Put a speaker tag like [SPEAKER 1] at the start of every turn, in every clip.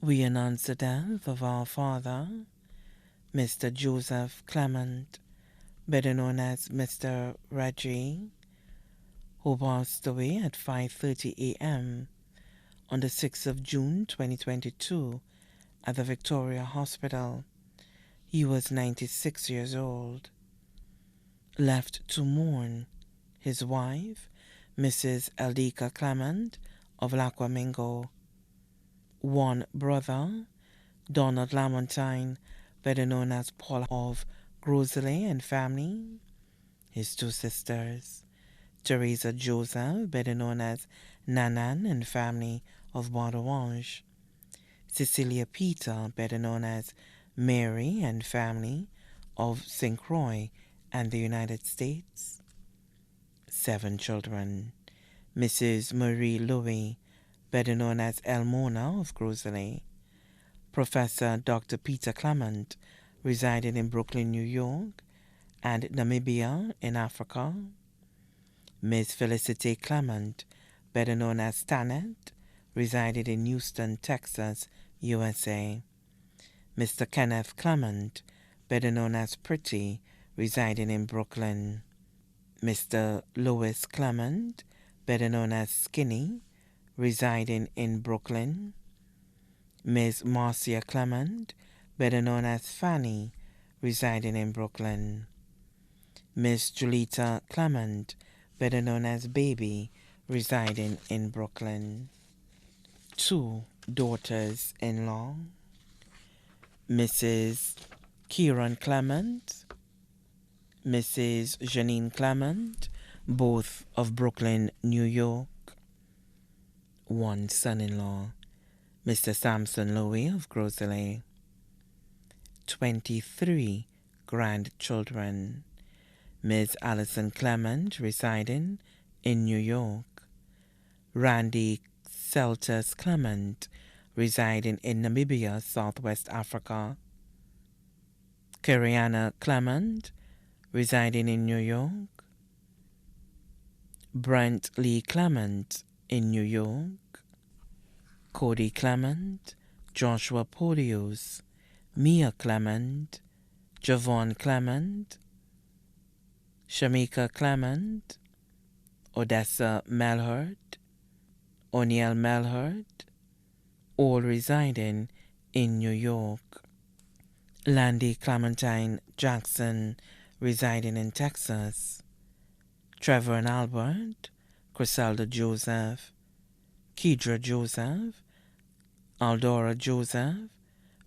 [SPEAKER 1] We announce the death of our father, Mr. Joseph Clement, better known as Mr. Reggie, who passed away at 5:30 a.m. on the 6th of June 2022 at the Victoria Hospital. He was 96 years old. Left to mourn his wife, Mrs. Eldika Clement of Laquamingo, one brother, Donald Lamontine, better known as Paul of Grosley and family, his two sisters, Teresa Joseph, better known as Nanan and family of Bordeaux, Cecilia Peter, better known as Mary and family of St. Croix and the United States. 7 children, Mrs. Marie Louis, better known as Elmona of Grosley, Professor Dr. Peter Clement, residing in Brooklyn, New York, and Namibia in Africa. Ms. Felicity Clement, better known as Stanet, resided in Houston, Texas, USA. Mr. Kenneth Clement, better known as Pretty, residing in Brooklyn. Mr. Louis Clement, better known as Skinny, residing in Brooklyn. Ms. Marcia Clement, better known as Fanny, residing in Brooklyn. Miss Julita Clement, better known as Baby, residing in Brooklyn. 2 daughters-in-law, Mrs. Kieran Clement, Mrs. Janine Clement, both of Brooklyn, New York. 1 son-in-law, Mr. Sampson Louis of Grosley. 23 grandchildren, Ms. Allison Clement, residing in New York. Randy Celtus Clement, residing in Namibia, Southwest Africa. Kariana Clement, residing in New York. Brent Lee Clement, in New York. Cody Clement, Joshua Podius, Mia Clement, Javon Clement, Shamika Clement, Odessa Melhurt, O'Neill Melhurt, all residing in New York. Landy Clementine Jackson, residing in Texas. Trevor and Albert, Griselda Joseph, Kedra Joseph, Aldora Joseph,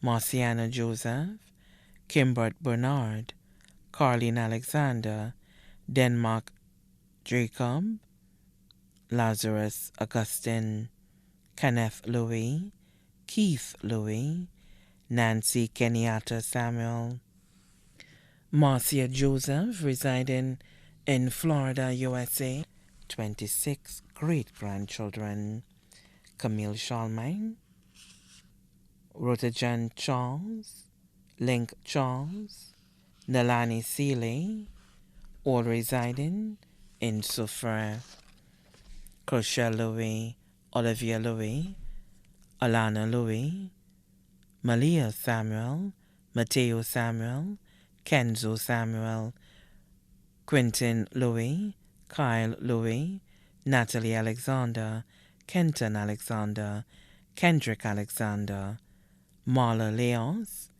[SPEAKER 1] Marciana Joseph, Kimbert Bernard, Carlene Alexander, Denmark Jacob, Lazarus Augustine, Kenneth Louis, Keith Louis, Nancy Kenyatta Samuel, Marcia Joseph, residing in Florida, USA. 26 great-grandchildren, Camille Charlemagne, Rotajan Charles, Link Charles, Nalani Seeley, all residing in Soufrière. Crochelle Louis, Olivia Louis, Alana Louis, Malia Samuel, Mateo Samuel, Kenzo Samuel, Quentin Louis, Kyle Louis, Natalie Alexander, Kenton Alexander, Kendrick Alexander, Marla Leos,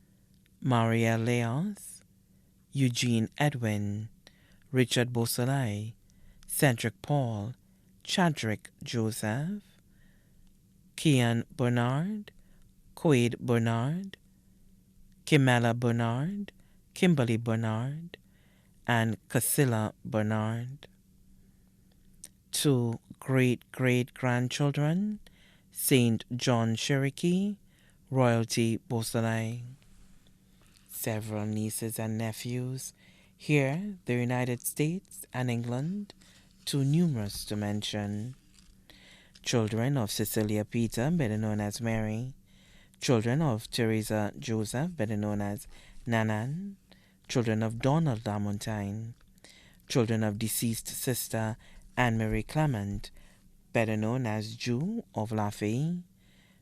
[SPEAKER 1] Maria Leos, Eugene Edwin, Richard Beausoleil, Cedric Paul, Chadrick Joseph, Kian Bernard, Quaid Bernard, Kimela Bernard, Kimberly Bernard, and Casilla Bernard. 2 great-great-grandchildren, Saint John Cherokee, Royalty Beausoleil. Several nieces and nephews, here the United States and England, too numerous to mention. Children of Cecilia Peter, better known as Mary. Children of Teresa Joseph, better known as Nanan. Children of Donald Lamontine. Children of deceased sister Anne-Marie Clement, better known as Jew of Lafayette.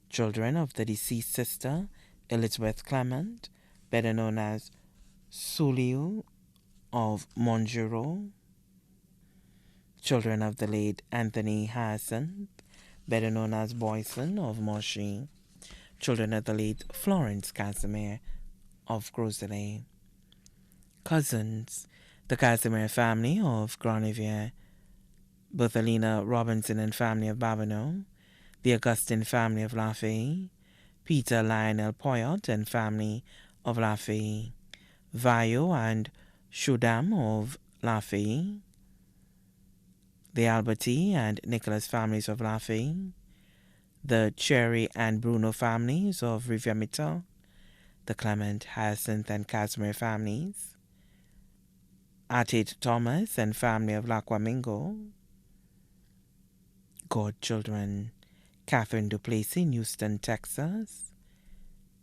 [SPEAKER 1] Children of the deceased sister, Elizabeth Clement, better known as Suliu of Monjuro. Children of the late Anthony Harrison, better known as Boyson of Moshi. Children of the late Florence Casimir of Groselet. Cousins, the Casimir family of Granivier, Berthelina Robinson and family of Babineau, the Augustine family of Lafayette, Peter Lionel Poyot and family of Lafayette, Vayo and Shudam of Lafayette, the Alberti and Nicholas families of Lafayette, the Cherry and Bruno families of Rivière-Mita, the Clement, Hyacinth and Casimir families, Atate Thomas and family of Laquamingo, godchildren, Catherine Duplessis in Houston, Texas,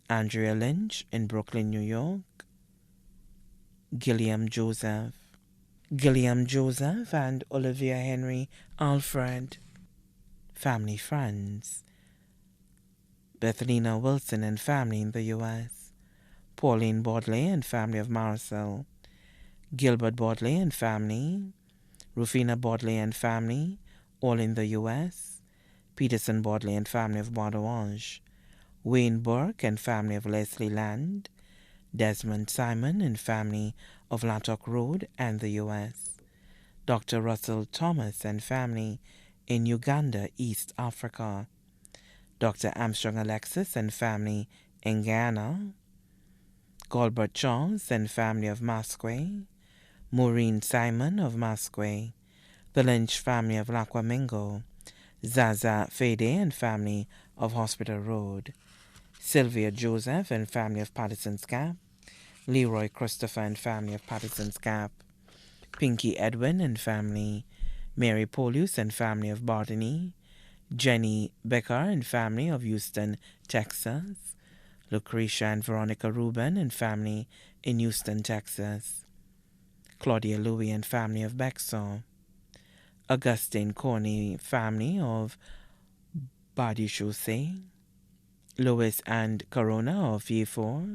[SPEAKER 1] Andrea Lynch in Brooklyn, New York, Gilliam Joseph and Olivia Henry Alfred, family friends, Bethelina Wilson and family in the U.S., Pauline Baudley and family of Marisol, Gilbert Baudley and family, Rufina Baudley and family, all in the U.S., Peterson Baudley and family of Bordeaux, Wayne Burke and family of Leslie Land, Desmond Simon and family of Lattock Road and the U.S., Dr. Russell Thomas and family in Uganda, East Africa, Dr. Armstrong Alexis and family in Ghana, Galbert Charles and family of Masque, Maureen Simon of Masque, the Lynch family of Laquamingo, Zaza Fede and family of Hospital Road, Sylvia Joseph and family of Patterson's Gap, Leroy Christopher and family of Patterson's Gap, Pinky Edwin and family, Mary Polius and family of Botany, Jenny Becker and family of Houston, Texas, Lucretia and Veronica Rubin and family in Houston, Texas, Claudia Louis and family of Bexar, Augustine Corney family of Badi Chaussee, Louis and Corona of Vieux-Fort,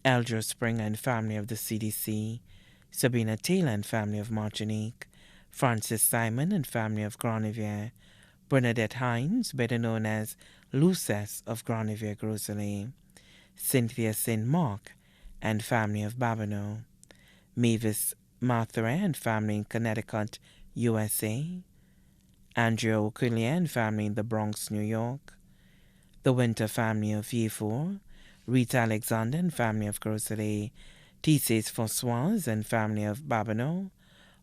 [SPEAKER 1] Eldra Springer and family of the CDC, Sabina Taylor and family of Martinique, Francis Simon and family of Granivier, Bernadette Hines, better known as Luces of Granivier Groselet, Cynthia St. Mark and family of Babineau, Mavis Marthray and family in Connecticut, USA, Andrea O'Quillier and family in the Bronx, New York, the Winter family of Vieux-Fort, Rita Alexander and family of Groselet, Tisses Françoise and family of Babineau,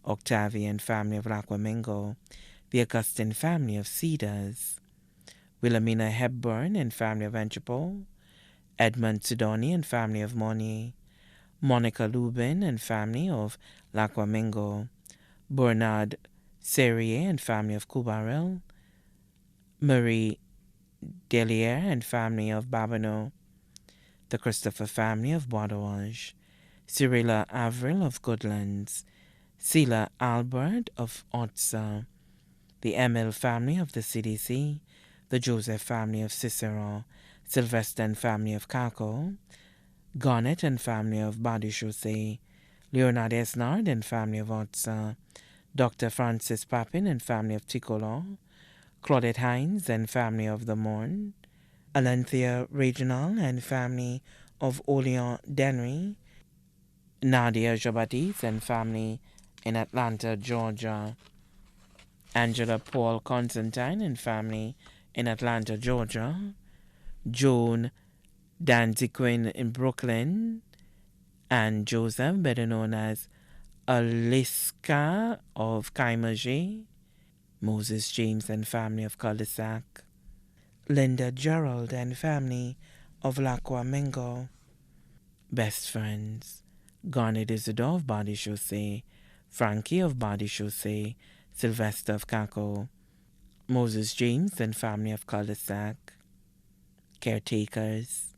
[SPEAKER 1] Octavie and family of Laquamingo, the Augustine family of Cedars, Wilhelmina Hepburn and family of Entrepot, Edmund Sidoni and family of Monnier, Monica Lubin and family of Laquamingo, Bernard Serrier and family of Coubarel, Marie Delier and family of Babineau, the Christopher family of Bordeaux, Cyrilla Avril of Goodlands, Sila Albert of Otsa, the Emil family of the CDC, the Joseph family of Cicero, Sylvester and family of Caco, Garnet and family of Badi Chaussee, Leonard Esnard and family of Otsa, Dr. Francis Papin and family of Ticolor, Claudette Hines and family of the Morne, Alenthea Reginald and family of Olean Denry, Nadia Jabatis and family in Atlanta, Georgia, Angela Paul Constantine and family in Atlanta, Georgia, Joan Danziquin in Brooklyn, and Joseph, better known as Aliska of Kaimaji, Moses James and family of Cul-de-Sac, Linda Gerald and family of Laquamingo, best friends, Garnet Isidore of Badi Chaussee, Frankie of Badi Chaussee, Sylvester of Caco, Moses James and family of Cul-de-Sac, caretakers,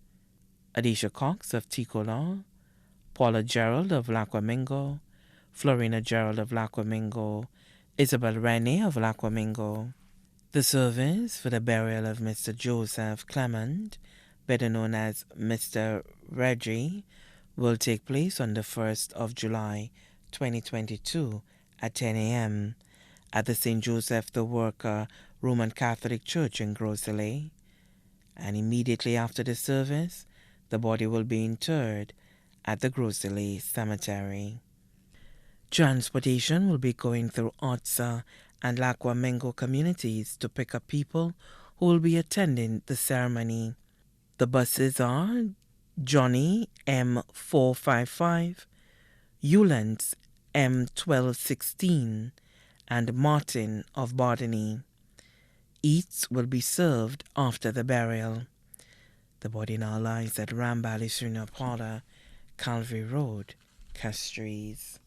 [SPEAKER 1] Adisha Cox of Ticola, Paula Gerald of Laquamingo, Florina Gerald of Laquamingo, Isabel Rene of Laquamingo, The service for the burial of Mr. Joseph Clement, better known as Mr. Reggie, will take place on the 1st of July 2022 at 10 a.m. at the St. Joseph the Worker Roman Catholic Church in Grosley. And immediately after the service, the body will be interred at the Grosley Cemetery. Transportation will be going through Otsa and Lakwamengo communities to pick up people who will be attending the ceremony. The buses are Johnny M455, Eulance M1216, and Martin of Bardany. Eats will be served after the burial. The body now lies at Rambali Srinapada, Calvary Road, Castries.